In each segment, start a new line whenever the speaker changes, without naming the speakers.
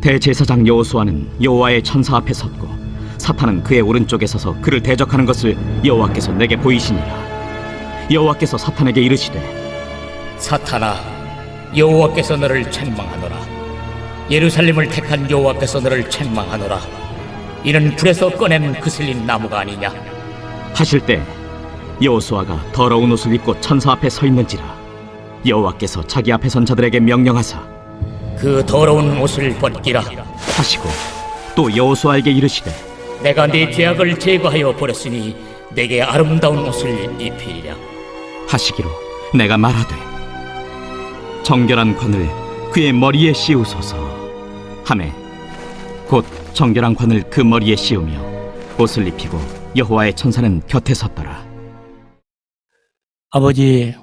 대제사장 여호수아는 여호와의 천사 앞에 섰고 사탄은 그의 오른쪽에 서서 그를 대적하는 것을 여호와께서 내게 보이시니라. 여호와께서 사탄에게 이르시되
사탄아, 여호와께서 너를 책망하노라. 예루살렘을 택한 여호와께서 너를 책망하노라. 이는 불에서 꺼낸 그슬린 나무가 아니냐.
하실 때 여호수아가 더러운 옷을 입고 천사 앞에 서 있는지라. 여호와께서 자기 앞에 선 자들에게 명령하사
그 더러운 옷을 벗기라
하시고 또 여호수아에게 이르시되
내가 네 죄악을 제거하여 버렸으니 내게 아름다운 옷을 입히리라
하시기로 내가 말하되 정결한 관을 그의 머리에 씌우소서 하매 곧 정결한 관을 그 머리에 씌우며 옷을 입히고 여호와의 천사는 곁에 섰더라.
아버지,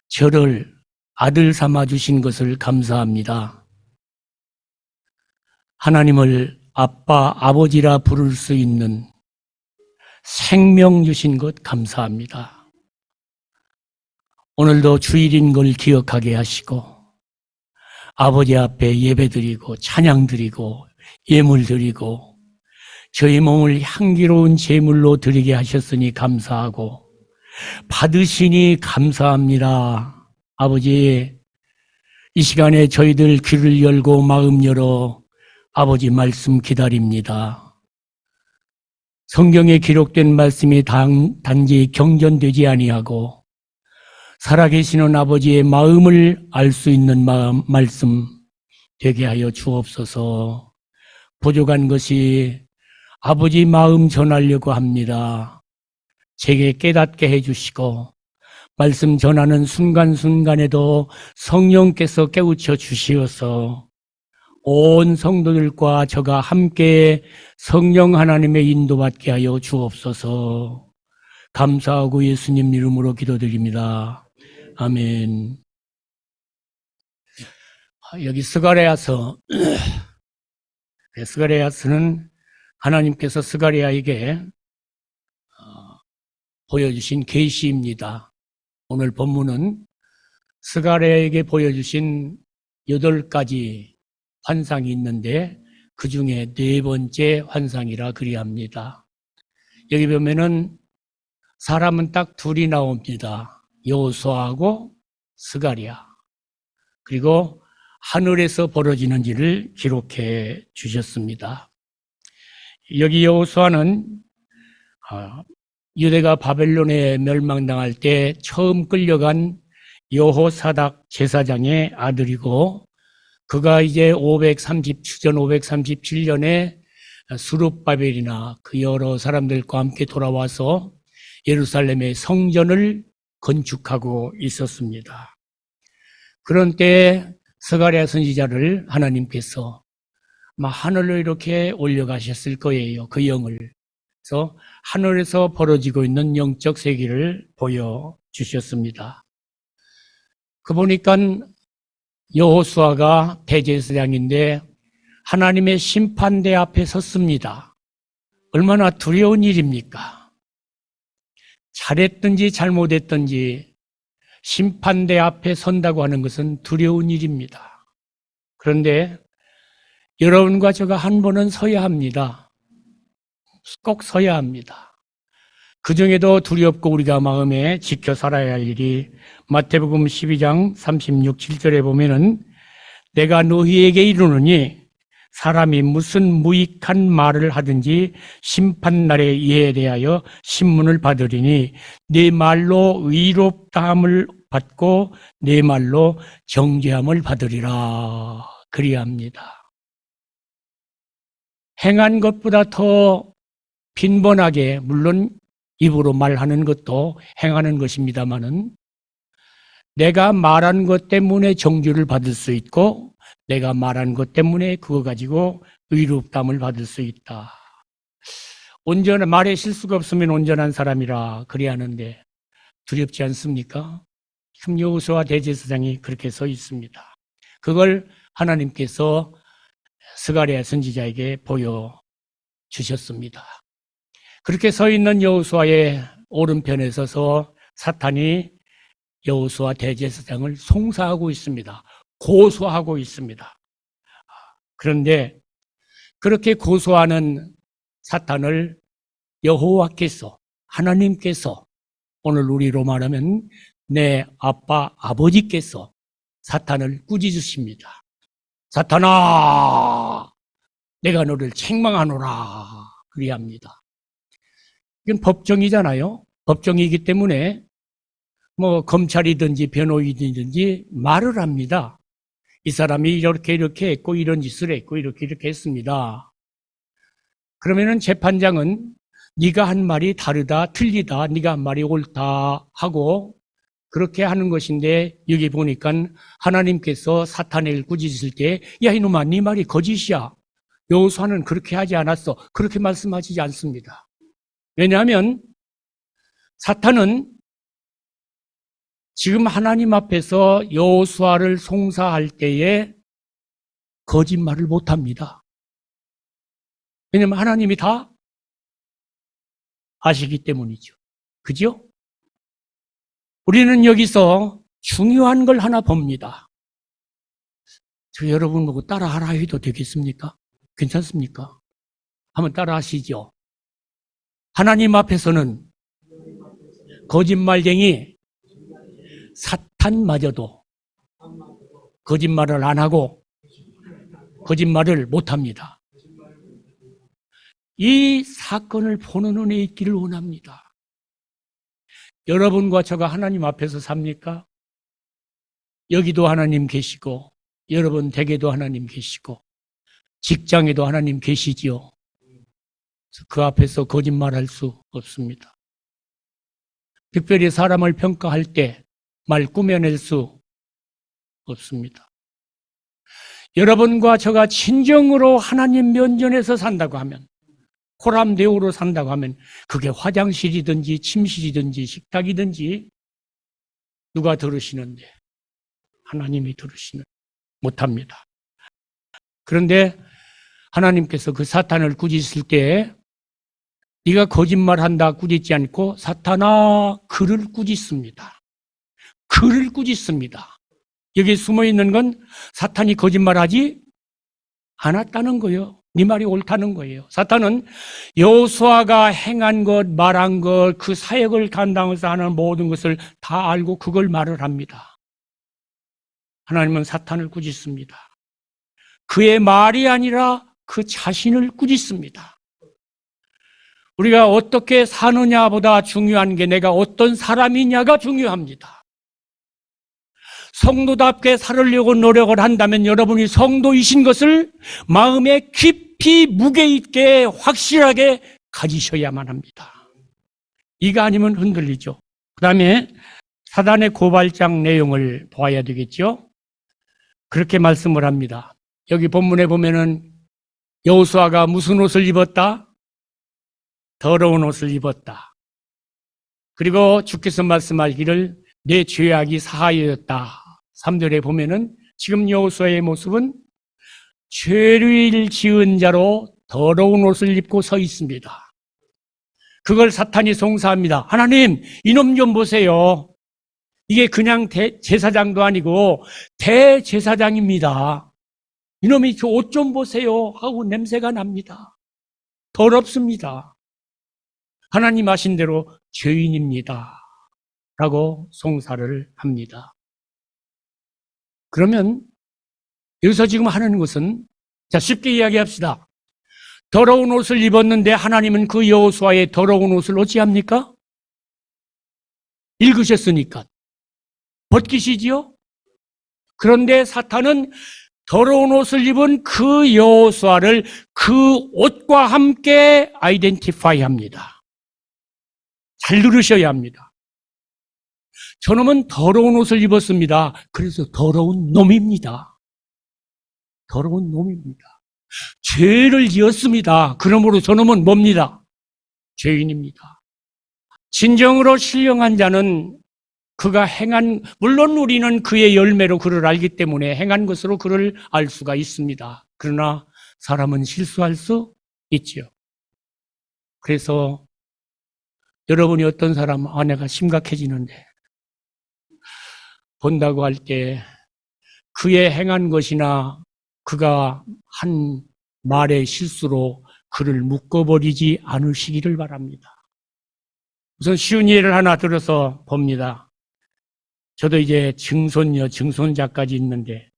저를 아들 삼아 주신 것을 감사합니다. 하나님을 아빠, 아버지라 부를 수 있는 생명 주신 것 감사합니다. 오늘도 주일인 걸 기억하게 하시고 아버지 앞에 예배드리고 찬양드리고 예물드리고 저희 몸을 향기로운 제물로 드리게 하셨으니 감사하고 받으시니 감사합니다. 아버지, 이 시간에 저희들 귀를 열고 마음 열어 아버지 말씀 기다립니다. 성경에 기록된 말씀이 단지 경전되지 아니하고 살아계시는 아버지의 마음을 알 수 있는 말씀 되게 하여 주옵소서. 부족한 것이 아버지 마음 전하려고 합니다. 제게 깨닫게 해주시고 말씀 전하는 순간순간에도 성령께서 깨우쳐 주시어서 온 성도들과 저가 함께 성령 하나님의 인도받게 하여 주옵소서. 감사하고 예수님 이름으로 기도드립니다. 아멘. 여기 스가랴서, 스가랴서는 하나님께서 스가랴에게 보여주신 계시입니다. 오늘 본문은 스가랴에게 보여주신 8가지 환상이 있는데 그 중에 4번째 환상이라 그리합니다. 여기 보면은 사람은 딱 둘이 나옵니다. 여호수아하고 스가랴. 그리고 하늘에서 벌어지는 일을 기록해 주셨습니다. 여기 여호수아는 유대가 바벨론에 멸망당할 때 처음 끌려간 여호사닥 제사장의 아들이고 그가 이제 주전 537년에 수룹바벨이나 그 여러 사람들과 함께 돌아와서 예루살렘의 성전을 건축하고 있었습니다. 그런 때에 스가랴 선지자를 하나님께서 하늘로 이렇게 올려가셨을 거예요. 그 영을. 그래서 하늘에서 벌어지고 있는 영적 세계를 보여주셨습니다. 그 보니까 여호수아가 대제사장인데 하나님의 심판대 앞에 섰습니다. 얼마나 두려운 일입니까? 잘했든지 잘못했든지 심판대 앞에 선다고 하는 것은 두려운 일입니다. 그런데 여러분과 제가 한 번은 서야 합니다. 꼭 서야 합니다. 그 중에도 두렵고 우리가 마음에 지켜 살아야 할 일이 마태복음 12장 36, 7절에 보면은 내가 너희에게 이르노니 사람이 무슨 무익한 말을 하든지 심판날에 이에 대하여 신문을 받으리니 네 말로 의롭다함을 받고 네 말로 정죄함을 받으리라 그리합니다. 행한 것보다 더 빈번하게 물론 입으로 말하는 것도 행하는 것입니다마는 내가 말한 것 때문에 정죄를 받을 수 있고 내가 말한 것 때문에 그거 가지고 의롭다함을 받을 수 있다. 말에 실수가 없으면 온전한 사람이라 그리하는데 두렵지 않습니까? 지금 여호수아 대제사장이 그렇게 서 있습니다. 그걸 하나님께서 스가랴 선지자에게 보여주셨습니다. 그렇게 서 있는 여호수아의 오른편에 서서 사탄이 여호수아 대제사장을 송사하고 있습니다. 고소하고 있습니다. 그런데 그렇게 고소하는 사탄을 여호와께서, 하나님께서, 오늘 우리로 말하면 내 아빠, 아버지께서 사탄을 꾸짖으십니다. 사탄아, 내가 너를 책망하노라 그리합니다. 이건 법정이잖아요. 법정이기 때문에 뭐 검찰이든지 변호인이든지 말을 합니다. 이 사람이 이렇게 했고 이런 짓을 했고 이렇게 했습니다. 그러면은 재판장은 네가 한 말이 다르다, 틀리다, 네가 한 말이 옳다 하고 그렇게 하는 것인데, 여기 보니까 하나님께서 사탄을 꾸짖을 때 야 이놈아, 네 말이 거짓이야, 여호수아는 그렇게 하지 않았어, 그렇게 말씀하시지 않습니다. 왜냐하면 사탄은 지금 하나님 앞에서 여호수아를 송사할 때에 거짓말을 못합니다. 왜냐하면 하나님이 다 아시기 때문이죠. 그죠? 우리는 여기서 중요한 걸 하나 봅니다. 저 여러분 보고 따라하라 해도 되겠습니까? 괜찮습니까? 한번 따라하시죠. 하나님 앞에서는 거짓말쟁이 사탄마저도 거짓말을 안 하고 거짓말을 못합니다. 이 사건을 보는 눈에 있기를 원합니다. 여러분과 저가 하나님 앞에서 삽니까? 여기도 하나님 계시고 여러분 댁에도 하나님 계시고 직장에도 하나님 계시지요. 그 앞에서 거짓말할 수 없습니다. 특별히 사람을 평가할 때 말 꾸며낼 수 없습니다. 여러분과 저가 진정으로 하나님 면전에서 산다고 하면, 호람대우로 산다고 하면 그게 화장실이든지 침실이든지 식탁이든지 누가 들으시는데 하나님이 들으시는 못합니다. 그런데 하나님께서 그 사탄을 꾸짖을 때 네가 거짓말한다 꾸짖지 않고 사탄아 그를 꾸짖습니다. 그를 꾸짖습니다. 여기 숨어있는 건 사탄이 거짓말하지 않았다는 거예요. 네 말이 옳다는 거예요. 사탄은 여호수아가 행한 것, 말한 것, 그 사역을 감당해서 하는 모든 것을 다 알고 그걸 말을 합니다. 하나님은 사탄을 꾸짖습니다. 그의 말이 아니라 그 자신을 꾸짖습니다. 우리가 어떻게 사느냐보다 중요한 게 내가 어떤 사람이냐가 중요합니다. 성도답게 살으려고 노력을 한다면 여러분이 성도이신 것을 마음에 깊이 무게 있게 확실하게 가지셔야만 합니다. 이가 아니면 흔들리죠. 그 다음에 사단의 고발장 내용을 봐야 되겠죠. 그렇게 말씀을 합니다. 여기 본문에 보면은 여호수아가 무슨 옷을 입었다? 더러운 옷을 입었다. 그리고 주께서 말씀하기를 내 죄악이 사하였다. 3절에 보면은 지금 여호수아의 모습은 죄를 지은 자로 더러운 옷을 입고 서 있습니다. 그걸 사탄이 송사합니다. 하나님, 이놈 좀 보세요. 이게 그냥 제사장도 아니고 대제사장입니다. 이놈이 저 옷 좀 보세요 하고 냄새가 납니다. 더럽습니다. 하나님 아신 대로 죄인입니다 라고 송사를 합니다. 그러면 여기서 지금 하는 것은, 자, 쉽게 이야기합시다. 더러운 옷을 입었는데 하나님은 그 여호수아의 더러운 옷을 어찌합니까? 읽으셨으니까 벗기시지요? 그런데 사탄은 더러운 옷을 입은 그 여호수아를 그 옷과 함께 아이덴티파이 합니다. 잘 들으셔야 합니다. 저놈은 더러운 옷을 입었습니다. 그래서 더러운 놈입니다. 더러운 놈입니다. 죄를 지었습니다. 그러므로 저놈은 뭡니다? 죄인입니다. 진정으로 신령한 자는 그가 행한, 물론 우리는 그의 열매로 그를 알기 때문에 행한 것으로 그를 알 수가 있습니다. 그러나 사람은 실수할 수 있죠. 그래서 여러분이 어떤 사람 아내가 심각해지는데 본다고 할 때 그의 행한 것이나 그가 한 말의 실수로 그를 묶어버리지 않으시기를 바랍니다. 우선 쉬운 예를 하나 들어서 봅니다. 저도 이제 증손녀, 증손자까지 있는데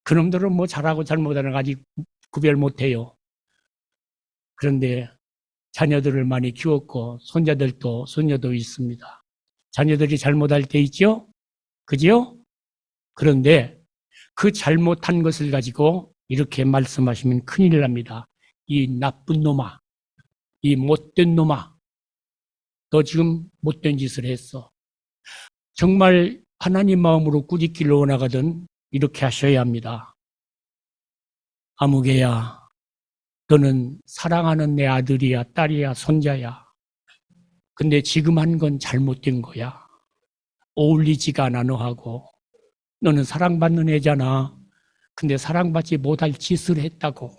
그놈들은 뭐 잘하고 잘못하는 거 아직 구별 못해요. 그런데 자녀들을 많이 키웠고 손자들도 손녀도 있습니다. 자녀들이 잘못할 때 있죠? 그죠? 그런데 그 잘못한 것을 가지고 이렇게 말씀하시면 큰일 납니다. 이 나쁜 놈아, 이 못된 놈아, 너 지금 못된 짓을 했어. 정말 하나님 마음으로 꾸짖기를 원하거든 이렇게 하셔야 합니다. 아무개야, 너는 사랑하는 내 아들이야, 딸이야, 손자야. 근데 지금 한 건 잘못된 거야. 어울리지가 않아 너하고. 너는 사랑받는 애잖아. 근데 사랑받지 못할 짓을 했다고.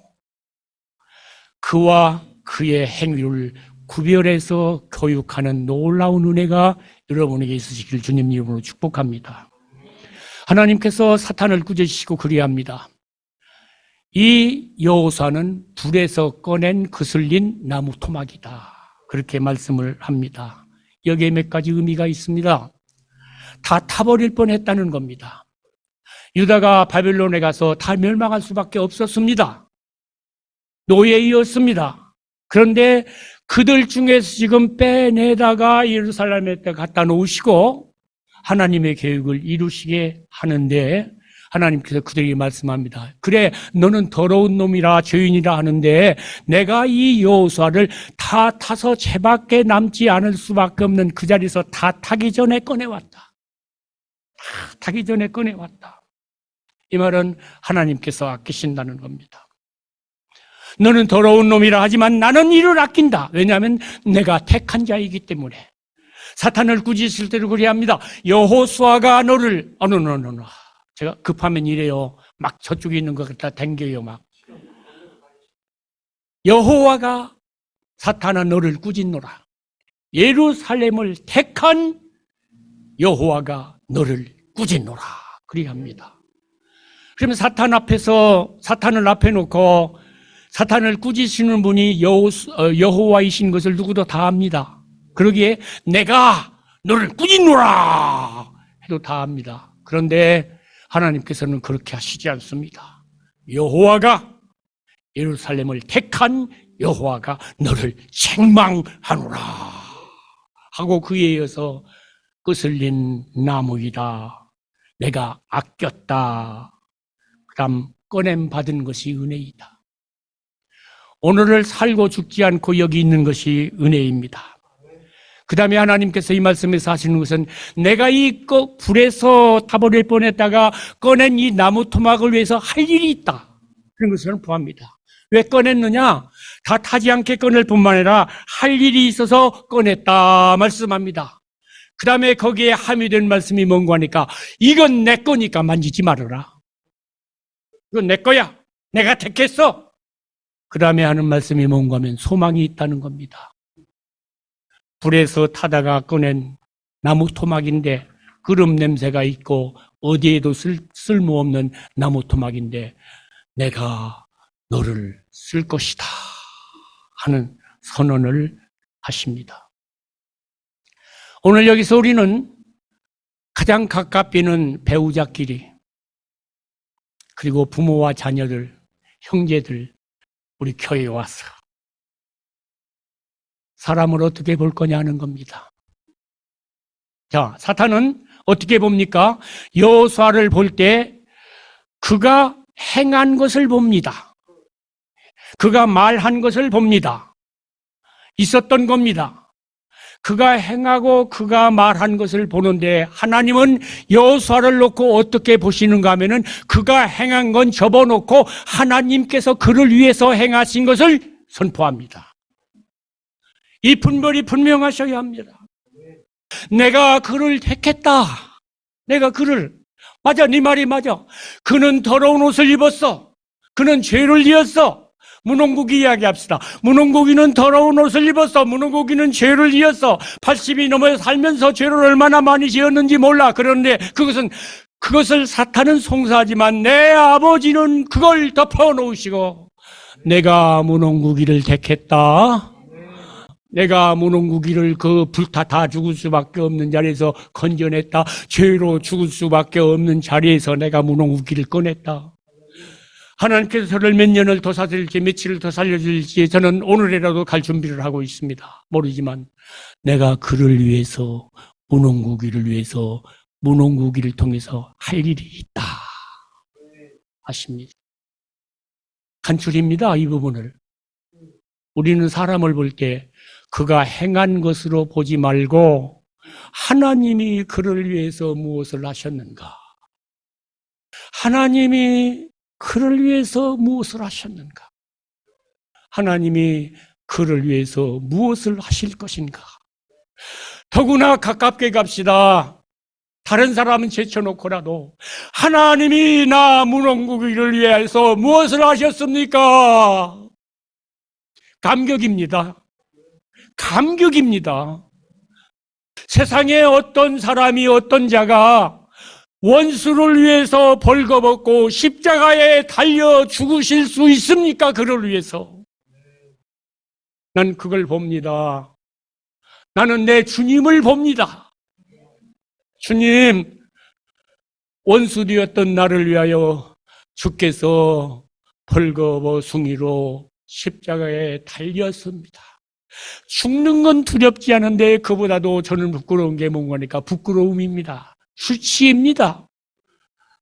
그와 그의 행위를 구별해서 교육하는 놀라운 은혜가 여러분에게 있으시길 주님 이름으로 축복합니다. 하나님께서 사탄을 꾸짖으시고 그리합니다. 이 여호수아는 불에서 꺼낸 그슬린 나무 토막이다. 그렇게 말씀을 합니다. 여기에 몇 가지 의미가 있습니다. 다 타버릴 뻔했다는 겁니다. 유다가 바벨론에 가서 다 멸망할 수밖에 없었습니다. 노예이었습니다. 그런데 그들 중에서 지금 빼내다가 예루살렘에 갖다 놓으시고 하나님의 계획을 이루시게 하는데 하나님께서 그들에게 말씀합니다. 그래, 너는 더러운 놈이라 죄인이라 하는데 내가 이 여호수아를 다 타서 죄밖에 남지 않을 수밖에 없는 그 자리에서 다 타기 전에 꺼내왔다. 다 타기 전에 꺼내왔다. 이 말은 하나님께서 아끼신다는 겁니다. 너는 더러운 놈이라 하지만 나는 이를 아낀다. 왜냐하면 내가 택한 자이기 때문에. 사탄을 꾸짖을 때도 그래합니다. 여호수아가 너를 제가 급하면 이래요. 막 저쪽에 있는 것 갖다 댕겨요. 막 여호와가 사탄아 너를 꾸짖노라. 예루살렘을 택한 여호와가 너를 꾸짖노라. 그리합니다. 그러면 사탄 앞에서 사탄을 앞에 놓고 사탄을 꾸짖으시는 분이 여호와이신 것을 누구도 다 압니다. 그러기에 내가 너를 꾸짖노라 해도 다 압니다. 그런데 하나님께서는 그렇게 하시지 않습니다. 여호와가 예루살렘을 택한 여호와가 너를 책망하노라 하고 그에 이어서 거슬린 나무이다. 내가 아꼈다. 그다음 꺼냄 받은 것이 은혜이다. 오늘을 살고 죽지 않고 여기 있는 것이 은혜입니다. 그 다음에 하나님께서 이 말씀에서 하시는 것은 내가 이 불에서 타버릴 뻔했다가 꺼낸 이 나무 토막을 위해서 할 일이 있다. 그런 것을 포함합니다. 왜 꺼냈느냐? 다 타지 않게 꺼낼 뿐만 아니라 할 일이 있어서 꺼냈다 말씀합니다. 그 다음에 거기에 함유된 말씀이 뭔가 하니까 이건 내 거니까 만지지 말아라. 이건 내 거야. 내가 택했어. 그 다음에 하는 말씀이 뭔가 하면 소망이 있다는 겁니다. 불에서 타다가 꺼낸 나무 토막인데 그름 냄새가 있고 어디에도 쓸모없는 나무 토막인데 내가 너를 쓸 것이다 하는 선언을 하십니다. 오늘 여기서 우리는 가장 가깝게는 배우자끼리 그리고 부모와 자녀들, 형제들 우리 교회에 와서 사람을 어떻게 볼 거냐는 겁니다. 자, 사탄은 어떻게 봅니까? 여호수아를 볼 때 그가 행한 것을 봅니다. 그가 말한 것을 봅니다. 있었던 겁니다. 그가 행하고 그가 말한 것을 보는데 하나님은 여호수아를 놓고 어떻게 보시는가 하면은 그가 행한 건 접어놓고 하나님께서 그를 위해서 행하신 것을 선포합니다. 이 분별이 분명하셔야 합니다. 내가 그를 택했다. 내가 그를 맞아, 네 말이 맞아. 그는 더러운 옷을 입었어. 그는 죄를 지었어. 문홍국이 이야기합시다. 문홍국이는 더러운 옷을 입었어. 문홍국이는 죄를 지었어. 80이 넘어 살면서 죄를 얼마나 많이 지었는지 몰라. 그런데 그것은 그것을 사탄은 송사하지만 내 아버지는 그걸 덮어놓으시고 내가 문홍구기를 택했다. 내가 문홍구기를 그 불타다 죽을 수밖에 없는 자리에서 건져냈다. 죄로 죽을 수밖에 없는 자리에서 내가 문홍구기를 꺼냈다. 하나님께서 저를 몇 년을 더 살릴지 며칠을 더 살려줄지 저는 오늘이라도 갈 준비를 하고 있습니다. 모르지만 내가 그를 위해서 문홍구기를 위해서 문홍구기를 통해서 할 일이 있다 하십니다. 간추립니다. 이 부분을. 우리는 사람을 볼 때 그가 행한 것으로 보지 말고 하나님이 그를 위해서 무엇을 하셨는가? 하나님이 그를 위해서 무엇을 하셨는가? 하나님이 그를 위해서 무엇을 하실 것인가? 더구나 가깝게 갑시다. 다른 사람은 제쳐놓고라도 하나님이 나 문홍구기를 위해서 무엇을 하셨습니까? 감격입니다. 감격입니다. 세상에 어떤 사람이 어떤 자가 원수를 위해서 벌거벗고 십자가에 달려 죽으실 수 있습니까? 그를 위해서. 난 그걸 봅니다. 나는 내 주님을 봅니다. 주님, 원수되었던 나를 위하여 주께서 벌거벗으니로 십자가에 달렸습니다. 죽는 건 두렵지 않은데 그보다도 저는 부끄러운 게 뭔가니까 부끄러움입니다. 수치입니다.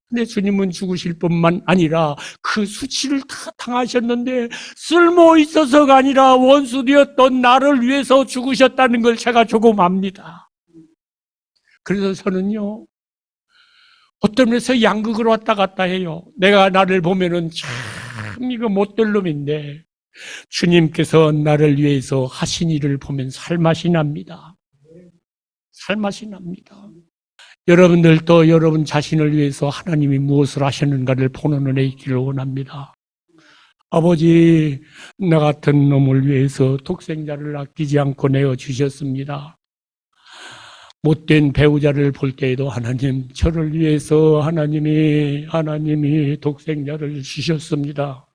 근데 주님은 죽으실 뿐만 아니라 그 수치를 다 당하셨는데 쓸모 있어서가 아니라 원수되었던 나를 위해서 죽으셨다는 걸 제가 조금 압니다. 그래서 저는요, 어떤 면에서 양극으로 왔다 갔다 해요. 내가 나를 보면은 참 이거 못될 놈인데 주님께서 나를 위해서 하신 일을 보면 살맛이 납니다. 살맛이 납니다. 여러분들도 여러분 자신을 위해서 하나님이 무엇을 하셨는가를 보는 은혜 있기를 원합니다. 아버지, 나 같은 놈을 위해서 독생자를 아끼지 않고 내어주셨습니다. 못된 배우자를 볼 때에도 하나님, 저를 위해서 하나님이 독생자를 주셨습니다.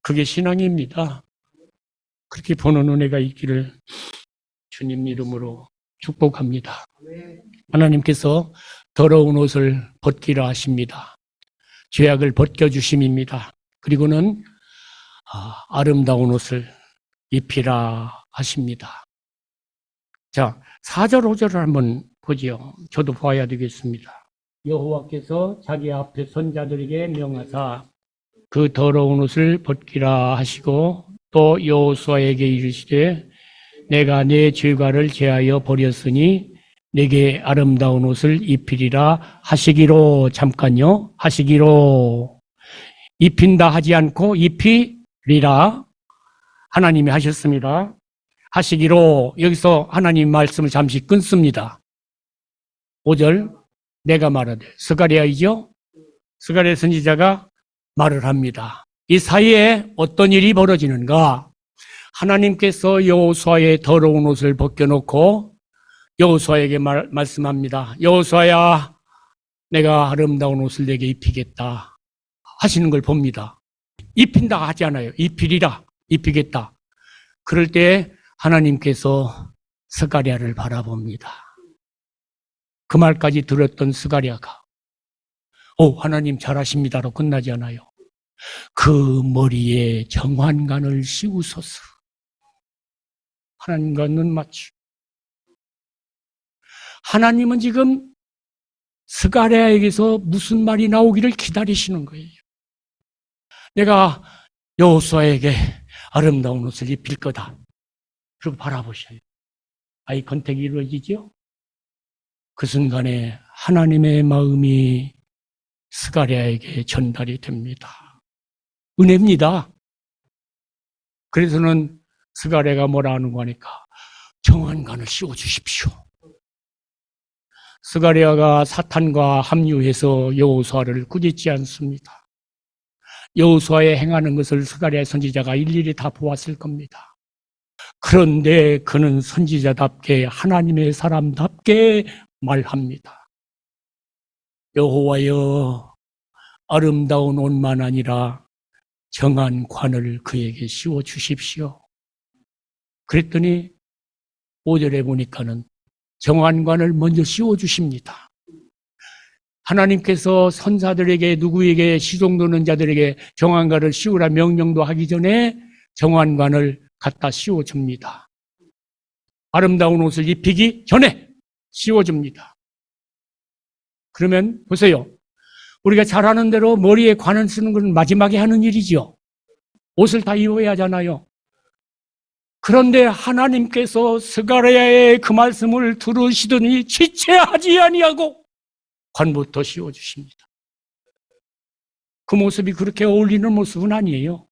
그게 신앙입니다. 그렇게 보는 은혜가 있기를 주님 이름으로 축복합니다. 하나님께서 더러운 옷을 벗기라 하십니다. 죄악을 벗겨주심입니다. 그리고는 아름다운 옷을 입히라 하십니다. 자, 4절 5절을 한번 보지요. 저도 봐야 되겠습니다. 여호와께서 자기 앞에 선자들에게 명하사 그 더러운 옷을 벗기라 하시고 또 여호수아에게 이르시되 내가 내 죄과를 제하여 버렸으니 내게 아름다운 옷을 입히리라 하시기로. 잠깐요. 하시기로. 입힌다 하지 않고 입히리라 하나님이 하셨습니다. 하시기로. 여기서 하나님 말씀을 잠시 끊습니다. 5절 내가 말하되, 스가랴이죠. 스가랴 선지자가 말을 합니다. 이 사이에 어떤 일이 벌어지는가? 하나님께서 여호수아의 더러운 옷을 벗겨놓고 여호수아에게 말씀합니다. 여호수아야, 내가 아름다운 옷을 내게 입히겠다 하시는 걸 봅니다. 입힌다 하지 않아요. 입히리라, 입히겠다. 그럴 때 하나님께서 스가랴를 바라봅니다. 그 말까지 들었던 스가랴가 하나님 잘하십니다로 끝나지 않아요. 그 머리에 정환관을 씌우소서. 하나님과 눈 맞추. 하나님은 지금 스가랴에게서 무슨 말이 나오기를 기다리시는 거예요. 내가 여호수아에게 아름다운 옷을 입힐 거다. 그리고 바라보셔요. 아이 컨택이 이루어지죠? 그 순간에 하나님의 마음이 스가랴에게 전달이 됩니다. 은혜입니다. 그래서는 스가랴가 뭐라 하는 거니까 정환관을 씌워주십시오. 스가랴가 사탄과 합류해서 여호수아를 꾸짖지 않습니다. 여호수아의 행하는 것을 스가랴 선지자가 일일이 다 보았을 겁니다. 그런데 그는 선지자답게 하나님의 사람답게 말합니다. 여호와여, 아름다운 옷만 아니라 정한 관을 그에게 씌워 주십시오. 그랬더니 5절에 보니까는 정한 관을 먼저 씌워 주십니다. 하나님께서 선사들에게, 누구에게, 시종도는 자들에게 정한 관을 씌우라 명령도 하기 전에 정한 관을 갖다 씌워 줍니다. 아름다운 옷을 입히기 전에 씌워 줍니다. 그러면 보세요. 우리가 잘 아는 대로 머리에 관을 쓰는 건 마지막에 하는 일이죠. 옷을 다 입어야 하잖아요. 그런데 하나님께서 스가랴의 그 말씀을 들으시더니 지체하지 아니하고 관부터 씌워주십니다. 그 모습이 그렇게 어울리는 모습은 아니에요.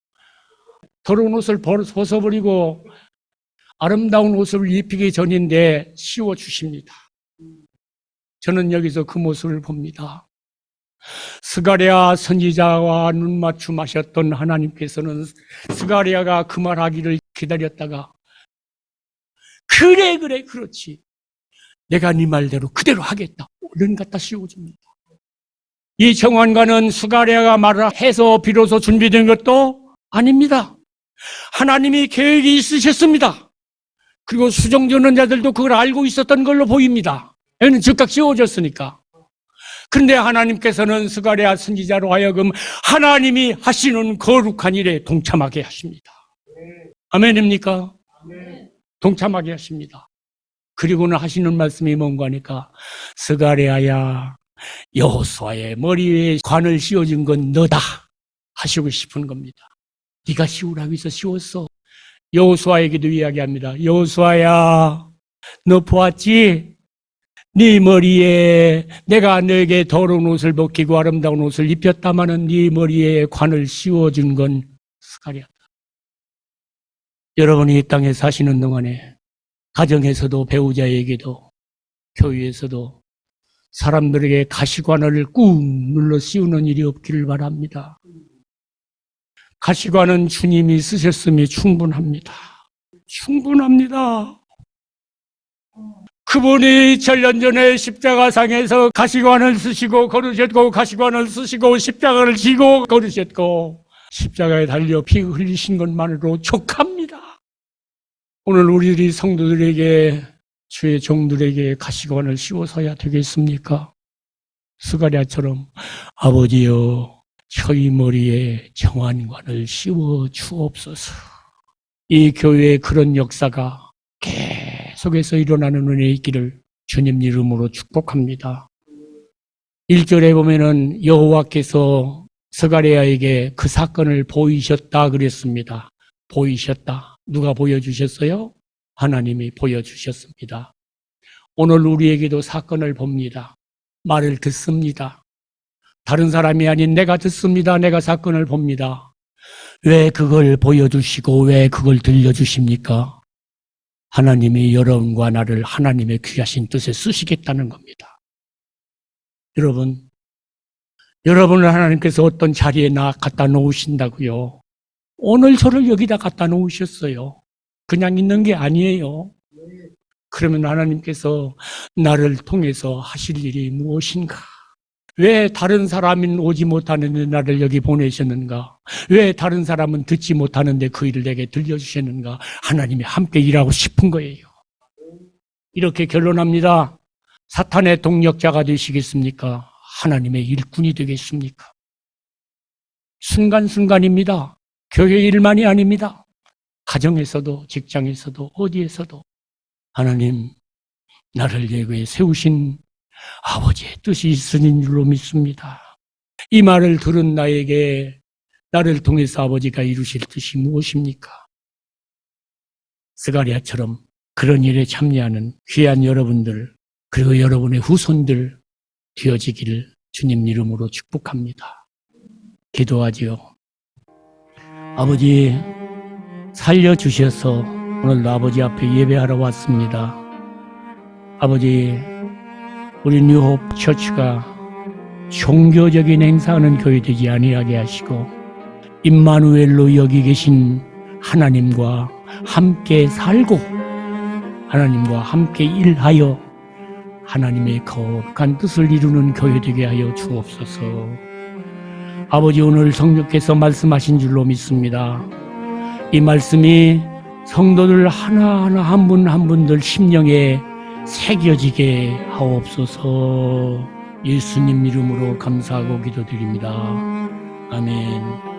더러운 옷을 벗어버리고 아름다운 옷을 입히기 전인데 씌워주십니다. 저는 여기서 그 모습을 봅니다. 스가랴 선지자와 눈맞춤하셨던 하나님께서는 스가랴가 그 말하기를 기다렸다가 그래 그렇지, 내가 네 말대로 그대로 하겠다, 얼른 갖다 씌워줍니다. 이 정환관은 스가랴가 말을 해서 비로소 준비된 것도 아닙니다. 하나님이 계획이 있으셨습니다. 그리고 수종전는 자들도 그걸 알고 있었던 걸로 보입니다. 여기는 즉각 씌워졌으니까. 그런데 하나님께서는 스가랴 선지자로 하여금 하나님이 하시는 거룩한 일에 동참하게 하십니다. 아멘입니까? 동참하게 하십니다. 그리고는 하시는 말씀이 뭔가 하니까 스가랴야, 여호수아의 머리에 관을 씌워준 건 너다 하시고 싶은 겁니다. 네가 씌우라고 해서 씌웠어. 여호수아에게도 이야기합니다. 여호수아야, 너 보았지? 네 머리에 내가 너에게 더러운 옷을 벗기고 아름다운 옷을 입혔다마는 네 머리에 관을 씌워준 건 스가랴다. 여러분이 이 땅에 사시는 동안에 가정에서도, 배우자에게도, 교회에서도 사람들에게 가시관을 꾹 눌러 씌우는 일이 없기를 바랍니다. 가시관은 주님이 쓰셨음이 충분합니다. 충분합니다. 그분이 2000년 전에 십자가상에서 가시관을 쓰시고 걸으셨고, 가시관을 쓰시고 십자가를 지고 걸으셨고, 십자가에 달려 피 흘리신 것만으로 족합니다. 오늘 우리들이 성도들에게, 주의 종들에게 가시관을 씌워서야 되겠습니까? 스가랴처럼 아버지여, 저희 머리에 정한관을 씌워 주옵소서. 이 교회에 그런 역사가 계속해서 일어나는 은혜의 있기를 주님 이름으로 축복합니다. 1절에 보면은 여호와께서 스가랴에게 그 사건을 보이셨다 그랬습니다. 보이셨다. 누가 보여주셨어요? 하나님이 보여주셨습니다. 오늘 우리에게도 사건을 봅니다. 말을 듣습니다. 다른 사람이 아닌 내가 듣습니다. 내가 사건을 봅니다. 왜 그걸 보여주시고 왜 그걸 들려주십니까? 하나님이 여러분과 나를 하나님의 귀하신 뜻에 쓰시겠다는 겁니다. 여러분을 하나님께서 어떤 자리에 갖다 놓으신다고요? 오늘 저를 여기다 갖다 놓으셨어요. 그냥 있는 게 아니에요. 그러면 하나님께서 나를 통해서 하실 일이 무엇인가? 왜 다른 사람은 오지 못하는데 나를 여기 보내셨는가? 왜 다른 사람은 듣지 못하는데 그 일을 내게 들려주셨는가? 하나님이 함께 일하고 싶은 거예요. 이렇게 결론합니다. 사탄의 동력자가 되시겠습니까? 하나님의 일꾼이 되겠습니까? 순간순간입니다. 교회 일만이 아닙니다. 가정에서도, 직장에서도, 어디에서도 하나님, 나를 여기에 세우신 아버지의 뜻이 있으신 줄로 믿습니다. 이 말을 들은 나에게 나를 통해서 아버지가 이루실 뜻이 무엇입니까? 스가랴처럼 그런 일에 참여하는 귀한 여러분들, 그리고 여러분의 후손들 되어지기를 주님 이름으로 축복합니다. 기도하지요. 아버지, 살려주셔서 오늘도 아버지 앞에 예배하러 왔습니다. 아버지, 우리 뉴홉 처치가 종교적인 행사하는 교회 되지 아니하게 하시고 임마누엘로 여기 계신 하나님과 함께 살고 하나님과 함께 일하여 하나님의 거룩한 뜻을 이루는 교회 되게 하여 주옵소서. 아버지, 오늘 성령께서 말씀하신 줄로 믿습니다. 이 말씀이 성도들 하나하나 한 분 한 분들 심령에 새겨지게 하옵소서. 예수님 이름으로 감사하고 기도드립니다. 아멘.